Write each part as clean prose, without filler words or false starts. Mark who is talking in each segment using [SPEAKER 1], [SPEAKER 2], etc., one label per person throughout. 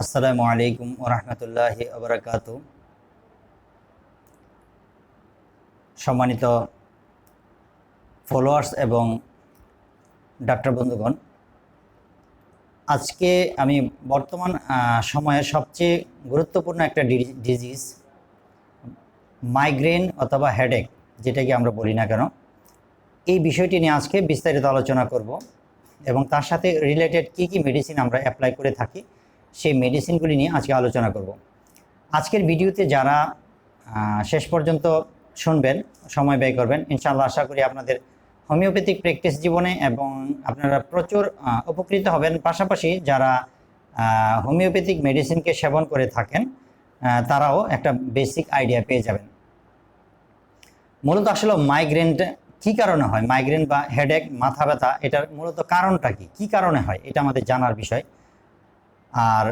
[SPEAKER 1] আসসালামু আলাইকুম ওরহমতুল্লাহি ওবরাকাতু। সম্মানিত ফলোয়ার্স এবং ডাক্তার বন্ধুগণ, আজকে আমি বর্তমান সময়ের সবচেয়ে গুরুত্বপূর্ণ একটা ডিজিজ মাইগ্রেন অথবা হেডেক, যেটাকে আমরা বলি না কেন, এই বিষয়টি নিয়ে আজকে বিস্তারিত আলোচনা করব এবং তার সাথে রিলেটেড কি মেডিসিন আমরা অ্যাপ্লাই করে থাকি সেই মেডিসিনগুলি নিয়ে আজকে আলোচনা করব। আজকের ভিডিওতে যারা শেষ পর্যন্ত শুনবেন, সময় ব্যয় করবেন, ইনশাআল্লাহ আশা করি আপনাদের হোমিওপ্যাথিক প্র্যাকটিস জীবনে এবং আপনারা প্রচুর উপকৃত হবেন। পাশাপাশি যারা হোমিওপ্যাথিক মেডিসিনকে সেবন করে থাকেন তারাও একটা বেসিক আইডিয়া পেয়ে যাবেন। মূলত আসলে মাইগ্রেনটা কী কারণে হয়, মাইগ্রেন বা হেডেক, মাথা ব্যথা, এটার মূলত কারণটা কী কারণে হয় এটা আমাদের জানার বিষয়। আর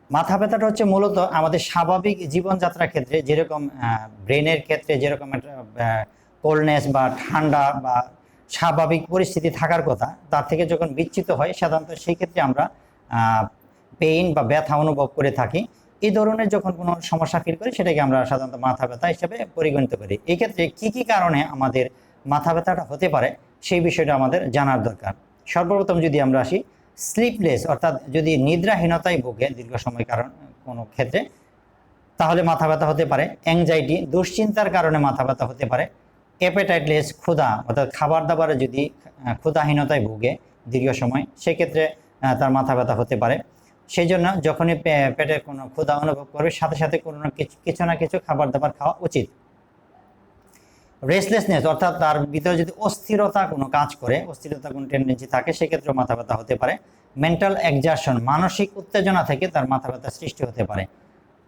[SPEAKER 1] মাথা ব্যথাটা হচ্ছে মূলত আমাদের স্বাভাবিক জীবনযাত্রার ক্ষেত্রে যেরকম ব্রেনের ক্ষেত্রে যেরকম একটা কোল্ডনেস বা ঠান্ডা বা স্বাভাবিক পরিস্থিতি থাকার কথা, তার থেকে যখন বিচ্যুত হয় সাধারণত সেই ক্ষেত্রে আমরা পেইন বা ব্যথা অনুভব করে থাকি। এই ধরনের যখন কোনো সমস্যা ফিল করি সেটাকে আমরা সাধারণত মাথা ব্যথা হিসেবে পরিগণিত করি। এই ক্ষেত্রে কী কারণে আমাদের মাথা ব্যথাটা হতে পারে সেই বিষয়টা আমাদের জানার দরকার। সর্বপ্রথম যদি আমরা আসি, স্লিপলেস অর্থাৎ যদি নিদ্রাহীনতায় ভোগে দীর্ঘ সময় কারণ কোনো ক্ষেত্রে, তাহলে মাথা ব্যথা হতে পারে। অ্যাংজাইটি, দুশ্চিন্তার কারণে মাথা ব্যথা হতে পারে। অ্যাপেটাইটলেস, ক্ষুধা অর্থাৎ খাবার দাবারে যদি ক্ষুধাহীনতায় ভোগে দীর্ঘ সময়, সেক্ষেত্রে তার মাথা ব্যথা হতে পারে। সেই জন্য যখনই পেটে কোনো ক্ষুধা অনুভব করবে সাথে সাথে কোনো কিছু না কিছু খাবার দাবার খাওয়া উচিত। রেস্টলেসনেস অর্থাৎ তার ভিতরে যদি অস্থিরতা কোনো কাজ করে, অস্থিরতা কোনো টেন্ডেন্সি থাকে, সেক্ষেত্রেও মাথা ব্যথা হতে পারে। মেন্টাল এক্সারশন, মানসিক উত্তেজনা থেকে তার মাথা ব্যথা সৃষ্টি হতে পারে।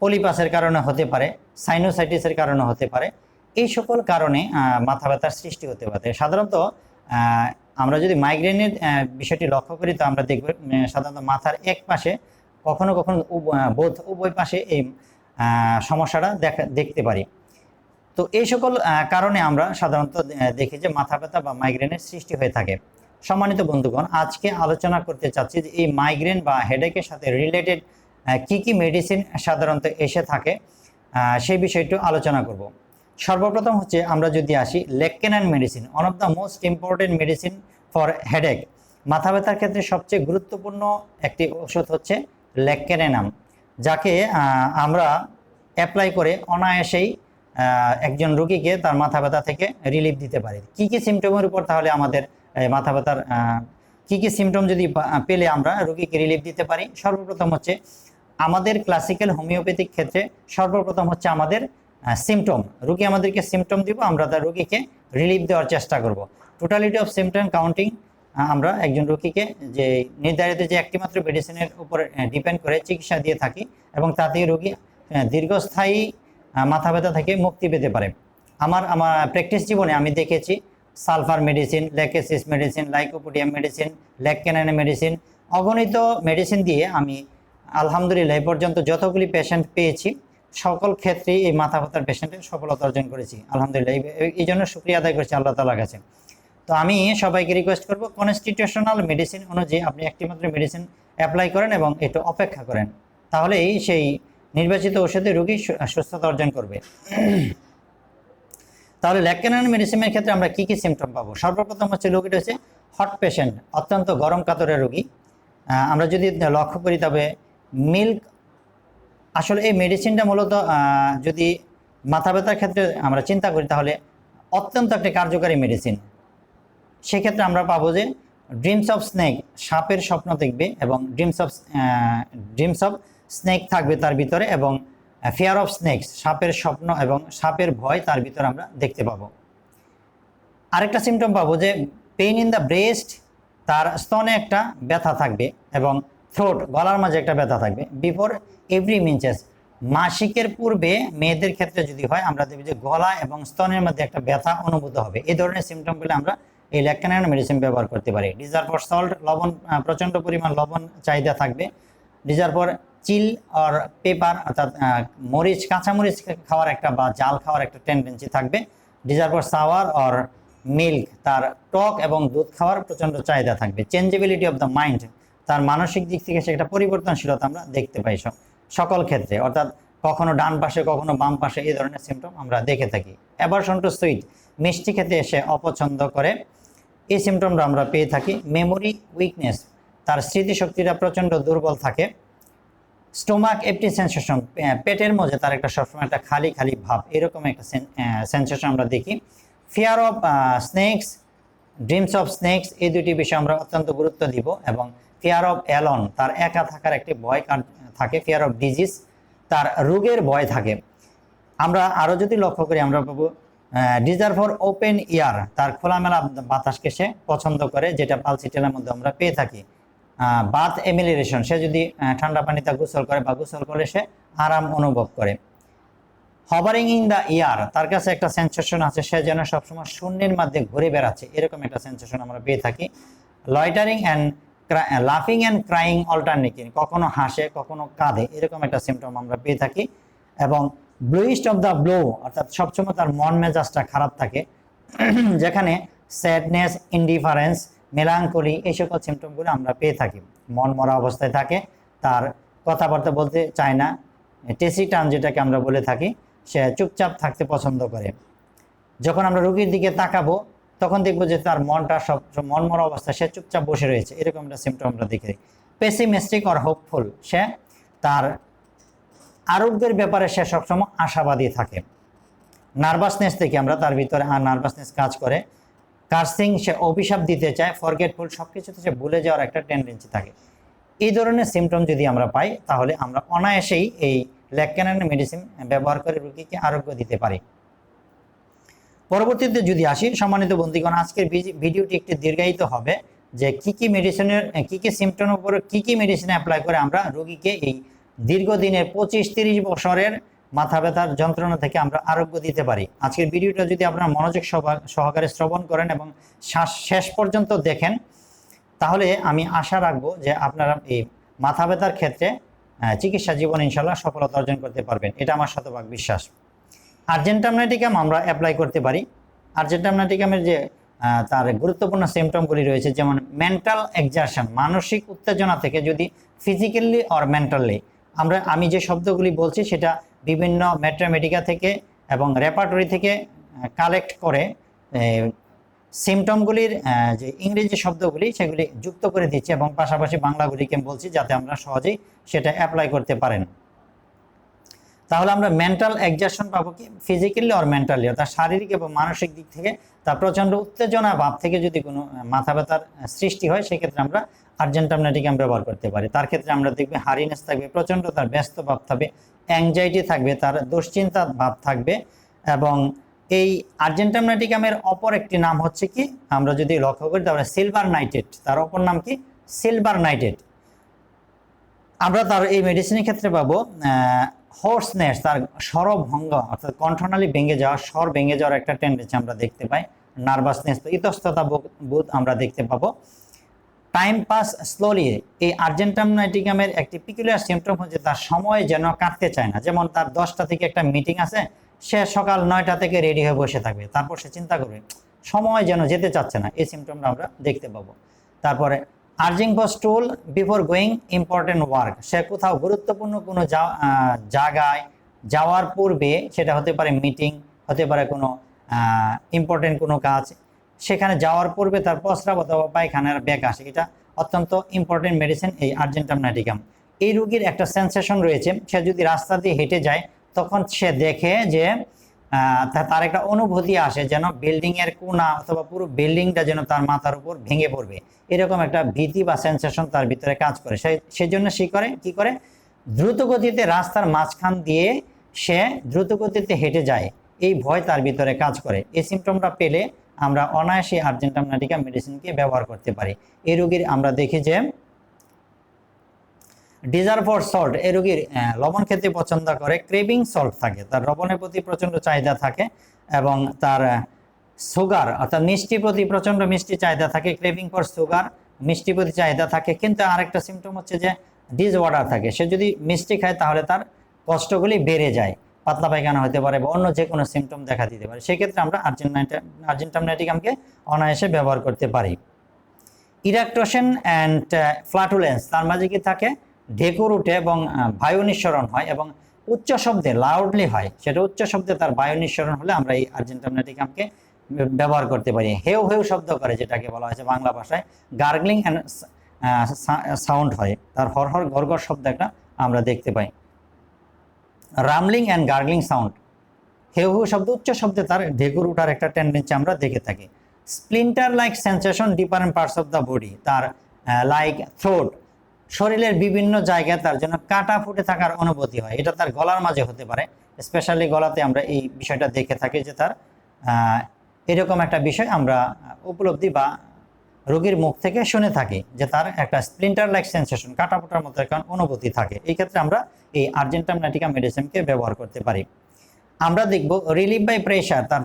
[SPEAKER 1] পলিপাসের কারণে হতে পারে, সাইনোসাইটিসের কারণে হতে পারে। এই সকল কারণে মাথা ব্যথার সৃষ্টি হতে পারে। সাধারণত আমরা যদি মাইগ্রেনের বিষয়টি লক্ষ্য করি তো আমরা দেখব সাধারণত মাথার এক পাশে, কখনো কখনো বোধ উভয় পাশে এই সমস্যাটা দেখতে পারি। তো এই সকল কারণে আমরা সাধারণত দেখি যে মাথা ব্যথা বা মাইগ্রেনের সৃষ্টি হয়ে থাকে। সম্মানিত বন্ধুগণ, আজকে আলোচনা করতে চাচ্ছি যে এই মাইগ্রেন বা হেডেকের সাথে রিলেটেড কি মেডিসিন সাধারণত এসে থাকে সেই বিষয়টি আলোচনা করব। সর্বপ্রথম হচ্ছে আমরা যদি আসি লেক্কেনান medicine, one of the most important medicine for headache. মাথা ব্যথার ক্ষেত্রে সবচেয়ে গুরুত্বপূর্ণ একটি ওষুধ হচ্ছে লেক্কেনাম, যাকে আমরা অ্যাপ্লাই করে অনায়াসেই একজন রোগীকে তার মাথা ব্যথা থেকে রিলিফ দিতে পারে। কি সিমটমের উপর তাহলে আমাদের মাথা ব্যথার কি সিমটম যদি পেলে আমরা রোগীকে রিলিফ দিতে পারি? সর্বপ্রথম হচ্ছে আমাদের ক্লাসিক্যাল হোমিওপ্যাথিক ক্ষেত্রে সর্বপ্রথম হচ্ছে আমাদের সিমটম। রোগী আমাদেরকে সিমটম দিব, আমরা তার রোগীকে রিলিফ দেওয়ার চেষ্টা করব। টোটালিটি অফ সিমটম কাউন্টিং আমরা একজন রোগীকে যে নির্ধারিত যে একটিমাত্র মেডিসিনের উপর ডিপেন্ড করে চিকিৎসা দিয়ে থাকি এবং তাতে রোগী দীর্ঘস্থায়ী মাথা ব্যথা থেকে মুক্তি পেতে পারে। আমার প্র্যাকটিস জীবনে আমি দেখেছি sulphur medicine, lachesis medicine, lycopodium medicine, ল্যাককেনান মেডিসিন, অগণিত মেডিসিন দিয়ে আমি আলহামদুলিল্লাহ এ পর্যন্ত যতগুলি পেশেন্ট পেয়েছি সকল ক্ষেত্রেই এই মাথা ব্যথার পেশেন্টের সফলতা অর্জন করেছি আলহামদুলিল্লাহ। এই জন্য শুকরিয়া আদায় করছি আল্লাহ তাআলার কাছে। তো আমি সবাইকে রিকোয়েস্ট করব কনস্টিটিউশনাল মেডিসিন অনুযায়ী আপনি একটিমাত্র মেডিসিন অ্যাপ্লাই করেন এবং একটু অপেক্ষা করেন, তাহলেই সেই নির্বাচিত ওষুধে রোগী সুস্থতা অর্জন করবে। তাহলে ল্যাককেনান মেডিসিনের ক্ষেত্রে আমরা কি সিমটম পাবো? সর্বপ্রথম হচ্ছে রোগীটা হচ্ছে হট পেশেন্ট, অত্যন্ত গরম কাতরের রোগী। আমরা যদি লক্ষ্য করি তবে মিল্ক, আসলে এই মেডিসিনটা মূলত যদি মাথা ব্যথার ক্ষেত্রে আমরা চিন্তা করি তাহলে অত্যন্ত একটি কার্যকারী মেডিসিন। সেক্ষেত্রে আমরা পাবো যে ড্রিমস অফ স্নেক, সাপের স্বপ্ন দেখবে এবং ড্রিমস অফ স্নেক থাকবে তার ভিতরে, এবং ফিয়ার অফ স্নেকস, সাপের স্বপ্ন এবং সাপের ভয় তার ভিতরে আমরা দেখতে পাবো। আরেকটা সিমটম পাবো যে পেইন ইন দ্য ব্রেস্ট, তার স্তনে একটা ব্যথা থাকবে এবং থ্রোট, গলার মাঝে একটা ব্যথা থাকবে। বিফোর এভরি মিনচেস, মাসিকের পূর্বে মেয়েদের ক্ষেত্রে যদি হয় আমরা দেখব যে গলা এবং স্তনের মধ্যে একটা ব্যথা অনুভূত হবে। এই ধরনের সিমটম পেলে আমরা এই ল্যাককেনান মেডিসিন ব্যবহার করতে পারি। ডিজার ফর সল্ট, লবণ, প্রচণ্ড পরিমাণ লবণ চাহিদা থাকবে। Desire for chilli or pepper, অর্থাৎ মরিচ, কাঁচামরিচ খাওয়ার একটা বা জাল খাওয়ার একটা টেন্ডেন্সি থাকবে। Desire for sour or milk, তার টক এবং দুধ খাওয়ার প্রচণ্ড চাহিদা থাকবে। চেঞ্জেবিলিটি অফ দ্য মাইন্ড, তার মানসিক দিক থেকে সে একটা পরিবর্তনশীলতা আমরা দেখতে পাই সকল ক্ষেত্রে, অর্থাৎ কখনো ডান পাশে কখনো বাম পাশে এই ধরনের সিমটম আমরা দেখে থাকি। অ্যাভারশন টু সুইট, মিষ্টি খেতে সে অপছন্দ করে, এই সিমটমটা আমরা পেয়ে থাকি। মেমোরি উইকনেস, তার স্মৃতিশক্তিটা প্রচণ্ড দুর্বল থাকে। স্টোমাক এপটি সেন্সেশন, পেটের মধ্যে তার একটা সবসময় একটা খালি খালি ভাব, এরকম একটা সেন্সেশন আমরা দেখি। Fear of snake's, dreams of snake's, এই দুটি বিষয় আমরা অত্যন্ত গুরুত্ব দিব। এবং ফিয়ার অফ অ্যালন, তার একা থাকার একটি ভয় থাকে। ফিয়ার অফ ডিজিজ, তার রোগের ভয় থাকে। আমরা আরও যদি লক্ষ্য করি আমরা পাবো ডিজার ফর ওপেন এয়ার, তার খোলামেলা বাতাসকে সে পছন্দ করে, যেটা পালসিটেলের মধ্যে আমরা পেয়ে থাকি। বাথ এমিলিরেশন, সে যদি ঠান্ডা পানিতে গোসল করে বা গোসল করে সে আরাম অনুভব করে। হভারিং ইন দ্য এয়ার, তার কাছে একটা সেন্সেশন আছে, সে যেন সবসময় শূন্যের মধ্যে ঘুরে বেড়াচ্ছে, এরকম একটা সেন্সেশন আমরা পেয়ে থাকি। লয়টারিং অ্যান্ড লাফিং অ্যান্ড ক্রাইং অল্টারনেটিভ, কখনো হাসে কখনো কাঁদে, এরকম একটা সিমটম আমরা পেয়ে থাকি। এবং ব্লুইস্ট অফ দ্য ব্লো, অর্থাৎ সবসময় তার মন মেজাজটা খারাপ থাকে, যেখানে স্যাডনেস, ইনডিফারেন্স, মেলাঙ্কলি, এই সকল সিমটমগুলো আমরা পেয়ে থাকি। মন মরা অবস্থায় থাকে, তার কথাবার্তা বলতে চায় না, টেসিটান যেটাকে আমরা বলে থাকি, সে চুপচাপ থাকতে পছন্দ করে। যখন আমরা রোগীর দিকে তাকাবো তখন দেখবো যে তার মনটা সব মনমরা অবস্থায় সে চুপচাপ বসে রয়েছে, এরকম একটা সিমটম আমরা দেখি। পেসিমিস্টিক অর হোপফুল, সে তার আরোগ্যের ব্যাপারে সে সবসময় আশাবাদী থাকে। নার্ভাসনেস থেকে আমরা তার ভিতরে নার্ভাসনেস কাজ করে। কার্সিং, সে অভিশাপ দিতে চায়। ফরগেটফুল, সব কিছুতে সে ভুলে যাওয়ার একটা টেন্ডেন্সি থাকে। এই ধরনের সিমটম যদি আমরা পাই তাহলে আমরা অনায়াসেই এই লেকক্যানান মেডিসিন ব্যবহার করে রোগীকে আরোগ্য দিতে পারি। পরবর্তীতে যদি আসি, সম্মানিত বন্ধুগণ, আজকের ভিডিওটি একটু দীর্ঘায়িত হবে যে কি মেডিসিনের কি সিমটমের উপরে কি মেডিসিন অ্যাপ্লাই করে আমরা রোগীকে এই দীর্ঘদিনের 25-30 বছরের মাথা ব্যথার যন্ত্রণা থেকে আমরা আরোগ্য দিতে পারি। আজকের ভিডিওটা যদি আপনারা মনোযোগ সহকারে শ্রবণ করেন এবং শেষ পর্যন্ত দেখেন তাহলে আমি আশা রাখবো যে আপনারা এই মাথা ব্যথার ক্ষেত্রে চিকিৎসা জীবন ইনশাল্লাহ সফলতা অর্জন করতে পারবেন, এটা আমার শতভাগ বিশ্বাস। আর্জেন্টাম নাইটিকাম আমরা অ্যাপ্লাই করতে পারি। আর্জেন্টাম নাইটিকামের যে তার গুরুত্বপূর্ণ সিমটমগুলি রয়েছে, যেমন মেন্টাল এক্সারশন, মানসিক উত্তেজনা থেকে যদি ফিজিক্যালি অর মেন্টালি, আমি যে শব্দগুলি বলছি সেটা বিভিন্ন ম্যাথমেটিকা থেকে এবং রেপার্টরি থেকে কালেক্ট করে সিমটমগুলির যে ইংরেজি শব্দগুলি সেগুলি যুক্ত করে দিচ্ছি এবং পাশাপাশি বাংলাগুলিকে বলছি যাতে আমরা সহজেই সেটা অ্যাপ্লাই করতে পারেন। তাহলে আমরা মেন্টাল এক্সারশন পাবো কি ফিজিক্যালি অর মেন্টালি, অর্থাৎ শারীরিক এবং মানসিক দিক থেকে তার প্রচণ্ড উত্তেজনা ভাব থেকে যদি কোনো মাথা ব্যথার সৃষ্টি হয় সেক্ষেত্রে আমরা আর্জেন্টাম নাইটিকাম ব্যবহার করতে পারি। তার ক্ষেত্রে আমরা দেখবে হারিনেস থাকবে, প্রচণ্ড তার ব্যস্ত ভাব থাকবে, অ্যাংজাইটি থাকবে, তার দুশ্চিন্তা ভাব থাকবে। এবং এই আর্জেন্টাম নাইটিকামের অপর একটি নাম হচ্ছে কি, আমরা যদি লক্ষ্য করি তাহলে সিলভার নাইটেট, তার অপর নাম কি সিলভার নাইটেট। আমরা তার এই মেডিসিনের ক্ষেত্রে পাবো হোর্সনেস, তার স্বরভঙ্গ অর্থাৎ কণ্ঠনালী ভেঙে যাওয়া, স্বর ভেঙে যাওয়ার একটা টেন্ডেন্সি আমরা দেখতে পাই। নার্ভাসনেস, ইতস্ততা বোধ আমরা দেখতে পাবো। টাইম পাস স্লোলি, এই আর্জেন্টাম নাইটিকামের একটি পিকুলিয়ার সিমটম হচ্ছে তার সময় যেন কাটতে চায় না। যেমন তার 10টা থেকে একটা মিটিং আছে, সে সকাল 9টা থেকে রেডি হয়ে বসে থাকবে, তারপর সে চিন্তা করবে সময় যেন যেতে চাচ্ছে না, এই সিমটমটা আমরা দেখতে পাবো। তারপরে urging for stool before going important work, সে কোথাও গুরুত্বপূর্ণ কোনো জায়গায় যাওয়ার পূর্বে, সেটা হতে পারে মিটিং, হতে পারে কোনো ইম্পর্টেন্ট কোনো কাজ, সেখানে যাওয়ার পূর্বে তার প্রস্রাব অথবা পায়খানার ব্যাগ আসে, এটা অত্যন্ত ইম্পর্টেন্ট মেডিসিন এই আর্জেন্টাম নাইটিকাম। এই রোগীর একটা সেন্সেশন রয়েছে, সে যদি রাস্তা দিয়ে হেঁটে যায় তখন সে দেখে যে তার একটা অনুভূতি আসে যেন বিল্ডিংয়ের কোনা অথবা পুরো বিল্ডিংটা যেন তার মাথার উপর ভেঙে পড়বে, এরকম একটা ভীতি বা সেন্সেশন তার ভিতরে কাজ করে। সেই জন্য সে কি করে দ্রুত গতিতে রাস্তার মাঝখান দিয়ে সে দ্রুত গতিতে হেঁটে যায়, এই ভয় তার ভিতরে কাজ করে। এই সিমটমটা পেলে আমরা অনায়াসে আর্জেন্টাম নাইটিকাম মেডিসিনকে ব্যবহার করতে পারি। এই রোগীর আমরা দেখি যে ডিজার ফর সল্ট, এই রোগীর লবণ খেতে পছন্দ করে, ক্রেভিং সল্ট থাকে, তার লবণের প্রতি প্রচণ্ড চাহিদা থাকে এবং তার সুগার অর্থাৎ মিষ্টির প্রতি প্রচণ্ড মিষ্টি চাহিদা থাকে, ক্রেভিং ফর সুগার, মিষ্টির প্রতি চাহিদা থাকে। কিন্তু আরেকটা সিমটম হচ্ছে যে ডিসঅর্ডার থাকে, সে যদি মিষ্টি খায় তাহলে তার কষ্টগুলি বেড়ে যায়, পাতলা পায়খানা হতে পারে বা অন্য যে কোনো সিমটম দেখা দিতে পারে। সেক্ষেত্রে আমরা আর্জেন্টাম নাইটিকামকে অনায়াসে ব্যবহার করতে পারি। ইরাকটোশন অ্যান্ড ফ্লাটুলেন্স, তার মাঝে কি থাকে, ঢেকুর উঠে এবং বায়ু নিঃসরণ হয় এবং উচ্চ শব্দে লাউডলি হয়, সেটা উচ্চ শব্দে তার বায়ু নিঃসরণ হলে আমরা এই আর্জেন্টাম নাটিকামকে ব্যবহার করতে পারি। হেউ হেউ শব্দ করে, যেটাকে বলা হয়েছে বাংলা ভাষায় গার্গলিং অ্যান্ড সাউন্ড হয়, তার হরহর গড়গড় শব্দ একটা আমরা দেখতে পাই। রামলিং অ্যান্ড গার্গলিং সাউন্ড, হেউ হেউ শব্দ উচ্চ শব্দে তার ঢেকুর উঠার একটা টেন্ডেন্সি আমরা দেখে থাকি। Splinter like sensation different parts of the body, তার লাইক থ্রোট, শরীরের বিভিন্ন জায়গায় তার জন্য কাটা ফুটে থাকার অনুভূতি হয়, এটা তার গলার মাঝে হতে পারে, স্পেশালি গলাতে আমরা এই বিষয়টা দেখে থাকি যে তার এরকম একটা বিষয় আমরা উপলব্ধি বা রোগীর মুখ থেকে শুনে থাকি যে তার একটা স্প্লিন্টার লাইক সেন্সেশন, কাটা ফুটার মতো একটা অনুভূতি থাকে। এই ক্ষেত্রে আমরা এই আর্জেন্টাম নাটিকা মেডিসিনকে ব্যবহার করতে পারি। আমরা দেখব রিলিফ বাই প্রেশার, তার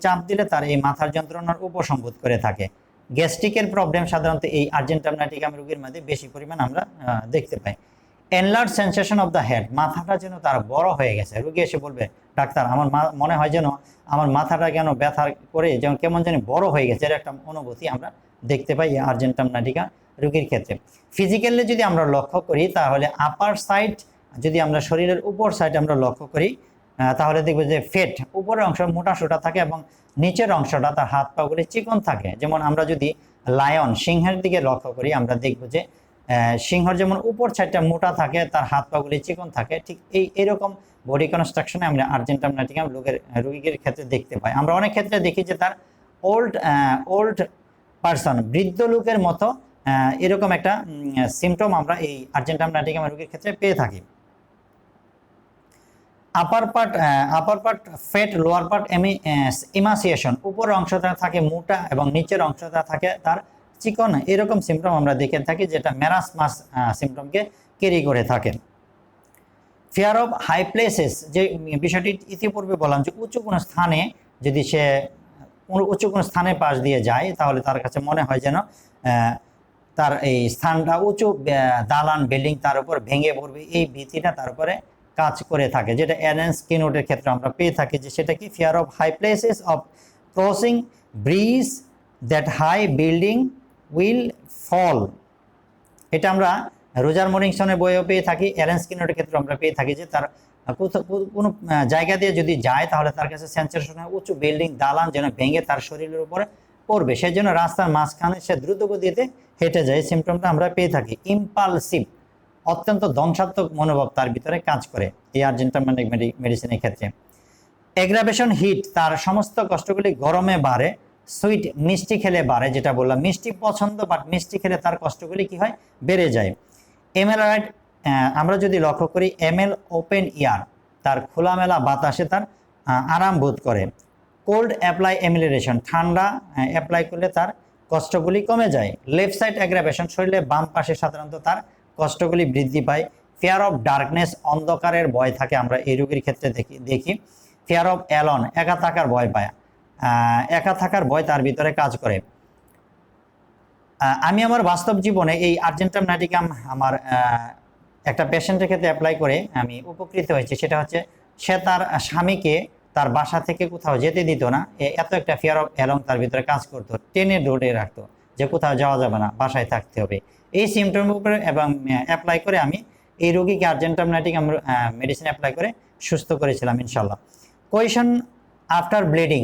[SPEAKER 1] চাপ দিলে তার এই মাথার যন্ত্রণার উপশম বোধ করে থাকে। গ্যাস্ট্রিকের প্রবলেম সাধারণত এই আর্জেন্টাম নাটিকাম রোগীর মধ্যে বেশি পরিমাণ আমরা দেখতে পাই। Enlarge sensation of the head, মাথাটা যেন তার বড় হয়ে গেছে, রোগী এসে বলবে ডাক্তার আমার মনে হয় যেন আমার মাথাটা কেন ব্যথা করে যেন কেমন যেন বড় হয়ে গেছে, এর একটা অনুভূতি আমরা দেখতে পাই এই আর্জেন্টাম নাটিকা রোগীর ক্ষেত্রে। ফিজিক্যালি যদি আমরা লক্ষ্য করি তাহলে আপার সাইড, যদি আমরা শরীরের উপর সাইড আমরা লক্ষ্য করি তাহলে দেখবো যে ফেট উপরের অংশ মোটা সোটা থাকে এবং নিচের অংশটা তার হাত পাগুলি চিকন থাকে। যেমন আমরা যদি লায়ন সিংহের দিকে লক্ষ্য করি আমরা দেখবো যে সিংহর যেমন উপর সাইডটা মোটা থাকে, তার হাত পাগুলি চিকন থাকে, ঠিক এরকম বডি কনস্ট্রাকশনে আমরা আর্জেন্টাম নাটিকাম রোগীর ক্ষেত্রে দেখতে পাই। আমরা অনেক ক্ষেত্রে দেখি যে তার ওল্ড পারসন, বৃদ্ধ লোকের মতো এরকম একটা সিমটম আমরা এই আর্জেন্টাম নাটিকাম রোগীর ক্ষেত্রে পেয়ে থাকি। আপার পার্ট ফেট, লোয়ার পার্ট ইমাসিয়েশন, উপরের অংশটা থাকে মোটা এবং নিচের অংশটা থাকে তার চিকন, এরকম সিমটম আমরা দেখে থাকি যেটা ম্যারাসমাস সিমটমকে ক্যারি করে থাকে। ফিয়ার অফ হাই প্লেসেস, যে বিষয়টি ইতিপূর্বে বললাম যে উঁচু কোনো স্থানে যদি সে উঁচু কোনো স্থানের পাশ দিয়ে যায় তাহলে তার কাছে মনে হয় যেন তার এই স্থানটা উঁচু, দালান বিল্ডিং তার উপর ভেঙে পড়বে, এই ভীতিটা তার উপরে কাজ করে থাকে, যেটা অ্যারেন্স কিনোটের ক্ষেত্রে আমরা পেয়ে থাকি যে সেটা কি fear of high places of crossing bridge that high building will fall, এটা আমরা রোজার মরিংসনের বইও পেয়ে থাকি, অ্যারেন্স কিনোটের ক্ষেত্রে আমরা পেয়ে থাকি যে তার কোনো জায়গা দিয়ে যদি যায় তাহলে তার কাছে সেন্সেশন হয় উঁচু বিল্ডিং দালান যেন ভেঙে তার শরীরের উপরে পড়বে, সেই জন্য রাস্তার মাঝখানে সে দ্রুত গতিতে হেঁটে যায়, সিমটমটা আমরা পেয়ে থাকি। ইম্পালসিভ, অত্যন্ত ধ্বংসাত্মক মনোভাব তার ভিতরে কাজ করে এই আর্জেন্টাম মেডিসিনের ক্ষেত্রে। এগ্রাভেশন হিট, তার সমস্ত কষ্টগুলি গরমে বাড়ে। সুইট, মিষ্টি খেলে বাড়ে, যেটা বললাম মিষ্টি পছন্দ, বাট মিষ্টি খেলে তার কষ্টগুলি কি হয়, বেড়ে যায়। এমেলয়েড, আমরা যদি লক্ষ্য করি এমেল ওপেন ইয়ার, তার খোলামেলা বাতাসে তার আরাম বোধ করে। কোল্ড অ্যাপ্লাই এমিলারেশন, ঠান্ডা অ্যাপ্লাই করলে তার কষ্টগুলি কমে যায়। লেফট সাইড অ্যাগ্রাভেশন, শরীরে বাম পাশে সাধারণত তার কষ্টগুলি বৃদ্ধি পায়। ফিয়ার অফ ডার্কনেস, অন্ধকারের ভয় থাকে আমরা এই রোগীর ক্ষেত্রে দেখি। ফিয়ার অফ অ্যালন, একা থাকার ভয় পায়, একা থাকার ভয় তার ভিতরে কাজ করে। আমি আমার বাস্তব জীবনে এই আর্জেন্টাম নাটিকাম আমার একটা পেশেন্টের ক্ষেত্রে অ্যাপ্লাই করে আমি উপকৃত হয়েছি, সেটা হচ্ছে সে তার স্বামীকে তার বাসা থেকে কোথাও যেতে দিত না, এত একটা ফিয়ার অফ অ্যালন তার ভিতরে কাজ করতো, টেনে ধরে রাখতো যে কোথাও যাওয়া যাবে না, বাসায় থাকতে হবে। এই সিমটমের উপরে এবং অ্যাপ্লাই করে আমি এই রোগীকে আর্জেন্টাম নাটিকাম মেডিসিন অ্যাপ্লাই করে সুস্থ করেছিলাম ইনশাল্লাহ। কোয়েশন আফটার ব্লিডিং,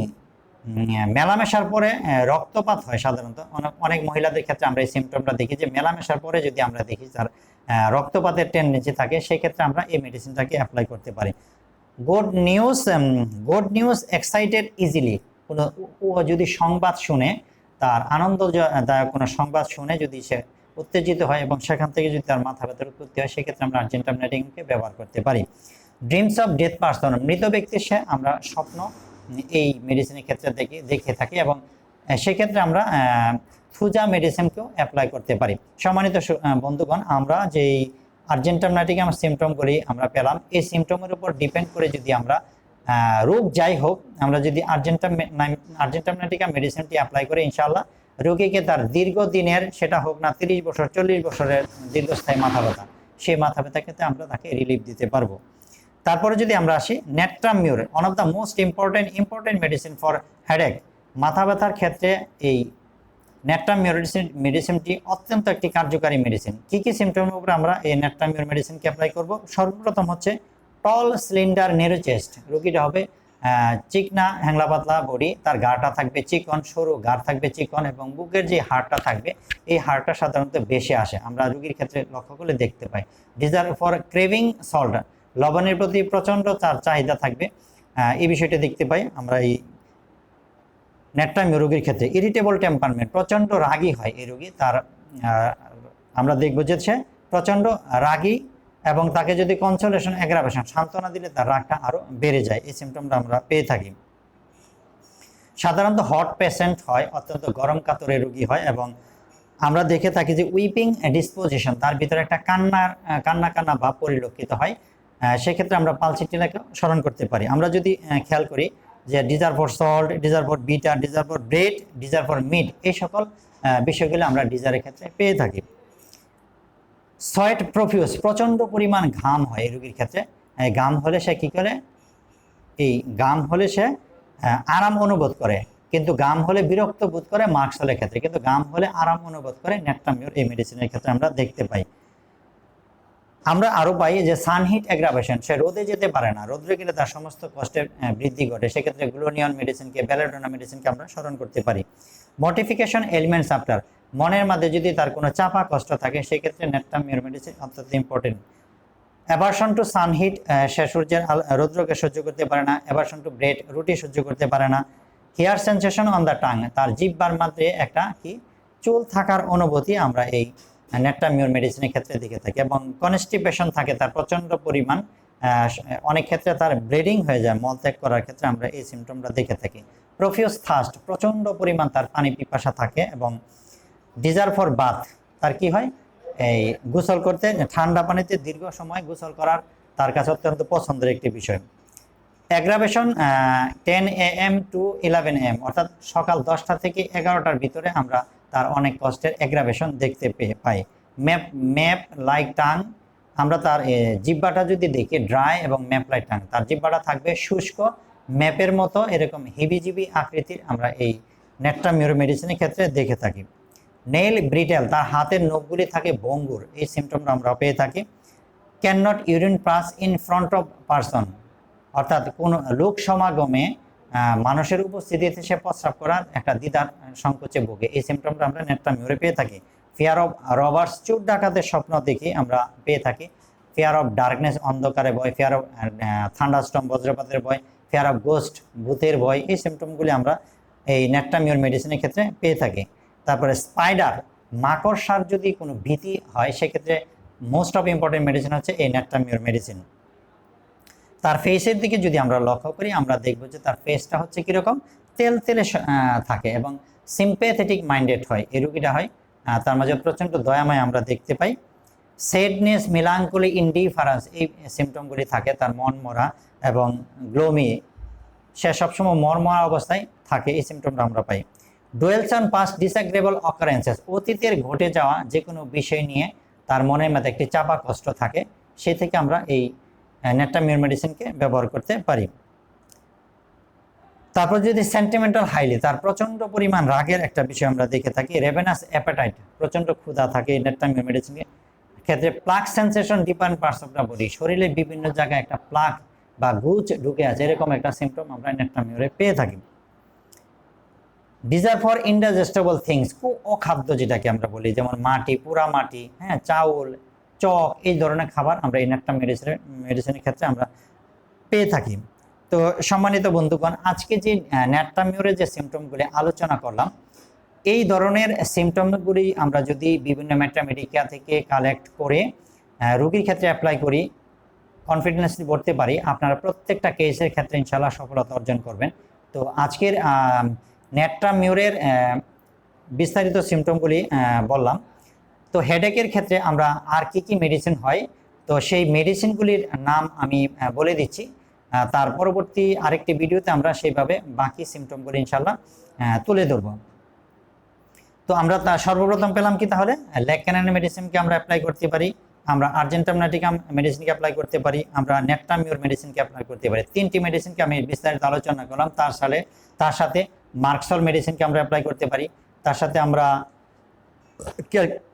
[SPEAKER 1] মেলামেশার পরে রক্তপাত হয় সাধারণত, অনেক মহিলাদের ক্ষেত্রে আমরা এই সিমটমটা দেখি যে মেলামেশার পরে যদি আমরা দেখি তার রক্তপাতের টেন্ডেন্সি থাকে, সেক্ষেত্রে আমরা এই মেডিসিনটাকে অ্যাপ্লাই করতে পারি। গুড নিউজ এক্সাইটেড ইজিলি, কোনো যদি সংবাদ শুনে, তার আনন্দদায়ক কোনো সংবাদ শুনে যদি সে উত্তেজিত হয় এবং সেখান থেকে যদি তার মাথা ব্যথার উৎপত্তি হয়, সেক্ষেত্রে আমরা আর্জেন্টাম নাটিকামকে ব্যবহার করতে পারি। ড্রিমস অফ ডেথ পারসন, মৃত ব্যক্তির সে আমরা স্বপ্ন এই মেডিসিনের ক্ষেত্রে দেখে থাকি এবং সেক্ষেত্রে আমরা থুজা মেডিসিনকেও অ্যাপ্লাই করতে পারি। সম্মানিত বন্ধুগণ, আমরা যেই আর্জেন্টাম নাটিকাম সিমটমগুলি আমরা পেলাম, এই সিমটমের উপর ডিপেন্ড করে যদি আমরা রোগ যাই হোক, আমরা যদি আর্জেন্টাম নাটিকাম মেডিসিনটি অ্যাপ্লাই করে ইনশাআল্লাহ রোগীকে তার দীর্ঘদিনের, সেটা হোক না 30 বছর 40 বছরের দীর্ঘস্থায়ী মাথা ব্যথা, সেই মাথা ব্যথা ক্ষেত্রে আমরা তাকে রিলিফ দিতে পারবো। তারপরে যদি আমরা আসি natrum mur, one of the most important medicine for headache, মাথা ব্যথার ক্ষেত্রে এই নেট্রামিউর মেডিসিনটি অত্যন্ত একটি কার্যকারী মেডিসিন। কী কী সিমটমের উপরে আমরা এই নেট্রামিউর মেডিসিনকে অ্যাপ্লাই করব? সর্বপ্রথম হচ্ছে টল স্লিন্ডার নেরো চেস্ট। রোগীটা হবে চিকনা হ্যাংলা পাতলা বডি, তার গাটা থাকবে চিকন, সরু গাড় থাকবে চিকন, এবং বুকের যে হাড়টা থাকবে এই হাড়টা সাধারণত বেশি আসে, আমরা রোগীর ক্ষেত্রে লক্ষ্য করলে দেখতে পাই। ডিজায়ার ফর ক্রেভিং সল্ট, লবণের প্রতি প্রচণ্ড তার চাহিদা থাকবে, এই বিষয়টা দেখতে পাই আমরা এই নেট্রামিউর রোগীর ক্ষেত্রে। ইরিটেবল টেম্পারমেন্ট, প্রচণ্ড রাগী হয় এই রোগী, তার আমরা দেখব যে সে প্রচণ্ড রাগী, এবং তাকে যদি কনসোলেশন অ্যাগ্রাভেশন সান্ত্বনা দিলে তার রাগটা আরও বেড়ে যায়, এই সিমটমটা আমরা পেয়ে থাকি। সাধারণত হট পেশেন্ট হয়, অত্যন্ত গরম কাতরের রোগী হয়, এবং আমরা দেখে থাকি যে উইপিং ডিসপোজিশন, তার ভিতরে একটা কান্না ভাব পরিলক্ষিত হয়। সেক্ষেত্রে আমরা পালসিটিনাকে স্মরণ করতে পারি। আমরা যদি খেয়াল করি যে desire for salt, desire for bitter, desire for bread, desire for meat, এই সকল বিষয়গুলো আমরা ডিজারের ক্ষেত্রে পেয়ে থাকি। সোয়েট প্রফিউস, প্রচণ্ড পরিমাণ ঘাম হয় এই রোগীর ক্ষেত্রে। ঘাম হলে সে কী করে? এই ঘাম হলে সে আরাম অনুভব করে, কিন্তু ঘাম হলে বিরক্ত বোধ করে মার্কসলের ক্ষেত্রে, কিন্তু ঘাম হলে আরাম অনুভব করে নেট্রামিউর এই মেডিসিনের ক্ষেত্রে আমরা দেখতে পাই। আমরা আরও পাই যে সানহিট অ্যাগ্রাভেশন, সে রোদে যেতে পারে না, রোদ্রে গেলে তার সমস্ত কষ্টের বৃদ্ধি ঘটে, সেক্ষেত্রে গ্লুনিয়ন মেডিসিনকে, বেলাডোনা মেডিসিনকে আমরা স্মরণ করতে পারি। মর্টিফিকেশন এলিমেন্টস আফটার, মনের মধ্যে যদি তার কোনো চাপা কষ্ট থাকে সেক্ষেত্রে নেট্রামিউর মেডিসিন অত্যন্ত ইম্পর্টেন্ট। অ্যাভারশন টু সানহিট, সে সূর্যের রৌদ্রকে সহ্য করতে পারে না। অ্যাভারশন টু ব্রেড, রুটি সহ্য করতে পারে না। Hair sensation on the tongue, তার জিহ্বার মধ্যে একটা কি চুল থাকার অনুভূতি আমরা এই নেট্রামিউর মেডিসিনের ক্ষেত্রে দেখে থাকি। এবং কনস্টিপেশন থাকে তার প্রচণ্ড পরিমাণ, অনেক ক্ষেত্রে তার ব্লিডিং হয়ে যায় মলত্যাগ করার ক্ষেত্রে আমরা এই সিমটমটা দেখে থাকি। প্রফিউস থার্স্ট, প্রচণ্ড পরিমাণ তার পানি পিপাসা থাকে। এবং ডিজার ফর বাথ, তার কি হয়? এই গোসল করতে, ঠান্ডা পানিতে দীর্ঘ সময় গোসল করার তার কাছে অত্যন্ত পছন্দের একটি বিষয়। অ্যাগ্রাভেশন 10 AM টু 11 AM, অর্থাৎ সকাল 10টা থেকে 11টার ভিতরে আমরা তার অনেক কষ্টের অ্যাগ্রাভেশন দেখতে পাই। ম্যাপ লাইক টাং, আমরা তার জিহ্বাটা যদি দেখি ড্রাই এবং ম্যাপ লাইক টাং, তার জিহ্বাটা থাকবে শুষ্ক ম্যাপের মতো, এরকম হিবিজিবি আকৃতির আমরা এই নেট্রামিউর মেডিসিনের ক্ষেত্রে দেখে থাকি। নেইল ব্রিটেল, তার হাতের নখগুলি থাকে ভঙ্গুর, এই সিমটমটা আমরা পেয়ে থাকি। Can not urine pass in front of person, অর্থাৎ কোন লোক সমাগমে মানুষের উপস্থিতিতে সে প্রস্রাব করার একটা দ্বিধার সংকোচে ভোগে, এই সিমটমটা আমরা নেট্রামিউরে পেয়ে থাকি। ফিয়ার অফ রবার্স, চোর ডাকাতের স্বপ্ন দেখি আমরা পেয়ে থাকি। ফিয়ার অফ ডার্কনেস, অন্ধকারে ভয়। ফিয়ার অফ থান্ডারস্টর্ম, বজ্রপাতের ভয়। ফিয়ার অফ গোস্ট, ভূতের ভয়, এই সিমটমগুলি আমরা এই নেট্রামিউর মেডিসিনের ক্ষেত্রে পেয়ে থাকি। তারপরে স্পাইডার, মাকড়সার যদি কোনো ভীতি হয় সেক্ষেত্রে মোস্ট অফ ইম্পর্টেন্ট মেডিসিন হচ্ছে এই নেট্রামিউর মেডিসিন। তার ফেসের দিকে যদি আমরা লক্ষ্য করি আমরা দেখব যে তার ফেসটা হচ্ছে কীরকম তেলে থাকে এবং সিম্প্যাথেটিক মাইন্ডেড হয়, এই রুগীটা হয়। তার মাঝে প্রচণ্ড দয়াময় আমরা দেখতে পাই। স্যাডনেস, মিলাঙ্কলি, ইনডিফারেন্স, এই সিমটমগুলি থাকে তার, মন মরা এবং গ্লোমি, সে সবসময় মরমরা অবস্থায় থাকে, এই সিমটমটা আমরা পাই। ডুয়েলস অন পাস্ট ডিসএগ্রেবল অকারেন্সেস, অতীতের ঘটে যাওয়া যে কোনো বিষয় নিয়ে তার মনের মধ্যে একটি চাপা কষ্ট থাকে, সে থেকে আমরা এই নেট্রামিউর মেডিসিনকে ব্যবহার করতে পারি। তারপর যদি সেন্টিমেন্টাল হাইলি, তার প্রচণ্ড পরিমাণ রাগের একটা বিষয় আমরা দেখে থাকি। রেভেনাস অ্যাপেটাইট, প্রচণ্ড ক্ষুধা থাকে নেট্রামিউর মেডিসিনের ক্ষেত্রে। Plug sensation different parts of the body, শরীরের বিভিন্ন জায়গায় একটা প্লাক বা গুচ ঢুকে আছে, এরকম একটা সিমটম আমরা নেট্রামিউরে পেয়ে থাকি। ডিজায়ার ফর ইনডাইজেস্টেবল থিংস, অখাদ্য যেটাকে আমরা বলি, যেমন মাটি, পোড়া মাটি, চাউল, চক, এই ধরনের খাবার আমরা এই নেট্রামিউর মেডিসিনের ক্ষেত্রে আমরা পেয়ে থাকি। তো সম্মানিত বন্ধুগণ, আজকে যে নেট্রামিউরের যে সিমটমগুলি আলোচনা করলাম, এই ধরনের সিমটমগুলি আমরা যদি বিভিন্ন ম্যাট্রামেডিকা থেকে কালেক্ট করে রোগীর ক্ষেত্রে অ্যাপ্লাই করি, কনফিডেন্সলি বলতে পারি আপনারা প্রত্যেকটা কেসের ক্ষেত্রে ইনশাআল্লাহ সফলতা অর্জন করবেন। তো আজকের নেট্রামিউরের বিস্তারিত সিমটমগুলি বললাম। তো হেডেকের ক্ষেত্রে আমরা আর কি মেডিসিন হয়, তো সেই মেডিসিনগুলির নাম আমি বলে দিচ্ছি। তার পরবর্তী আরেকটি ভিডিওতে আমরা সেইভাবে বাকি সিমটমগুলি ইনশাআল্লাহ তুলে ধরব। তো আমরা সর্বপ্রথম পেলাম কি, তাহলে লেকক্যানান মেডিসিনকে আমরা অ্যাপ্লাই করতে পারি, আমরা আর্জেন্টাম নাটিকাম মেডিসিনকে অ্যাপ্লাই করতে পারি, আমরা নেট্রামিউর মেডিসিনকে অ্যাপ্লাই করতে পারি। তিনটি মেডিসিনকে আমি বিস্তারিত আলোচনা করলাম। তার সাথে মার্কসল মেডিসিনকে আমরা অ্যাপ্লাই করতে পারি, তার সাথে আমরা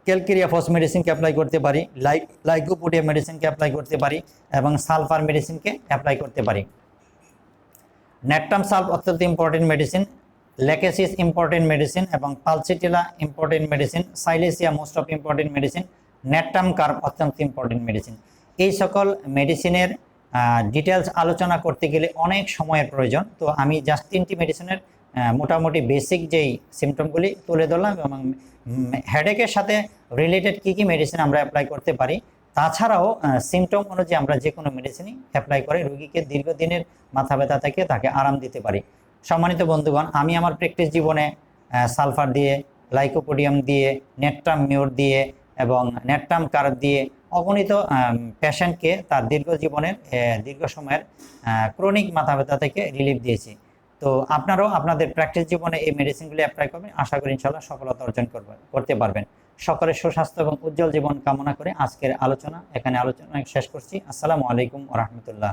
[SPEAKER 1] ক্যালকেরিয়া ফস মেডিসিনকে অ্যাপ্লাই করতে পারি, লাইকোপোডিয়াম মেডিসিনকে অ্যাপ্লাই করতে পারি এবং সালফার মেডিসিনকে অ্যাপ্লাই করতে পারি। নেট্রাম সালফ অত্যন্ত important medicine, lachesis important medicine এবং pulsatilla important medicine, silicea most of important medicine, natrum carb অত্যন্ত ইম্পর্টেন্ট মেডিসিন। এই সকল মেডিসিনের ডিটেলস আলোচনা করতে গেলে অনেক সময়ের প্রয়োজন। তো আমি জাস্ট 3টি মেডিসিনের মোটামুটি বেসিক যেই সিমটমগুলি তুলে ধরলাম এবং হেডেকের সাথে রিলেটেড কী কী মেডিসিন আমরা অ্যাপ্লাই করতে পারি। তাছাড়াও সিমটম অনুযায়ী আমরা যে কোনো মেডিসিনই অ্যাপ্লাই করে রোগীকে দীর্ঘদিনের মাথা ব্যথা থেকে তাকে আরাম দিতে পারি। সম্মানিত বন্ধুগণ, আমি আমার প্র্যাকটিস জীবনে সালফার দিয়ে, লাইকোপোডিয়াম দিয়ে, নেট্রাম মিউর দিয়ে এবং নেট্রাম কার্ব দিয়ে অগণিত পেশেন্টকে তার দীর্ঘ সময়ের ক্রনিক মাথা ব্যথা থেকে রিলিফ দিয়েছি। তো আপনারাও আপনাদের প্র্যাকটিস জীবনে এই মেডিসিনগুলি অ্যাপ্লাই করবেন, আশা করি ইনশাআল্লাহ সফলতা অর্জন করতে পারবেন। সকলের সুস্বাস্থ্য এবং উজ্জ্বল জীবন কামনা করে আজকের আলোচনা এখানে শেষ করছি। আসসালামু আলাইকুম ওয়া রাহমাতুল্লাহ।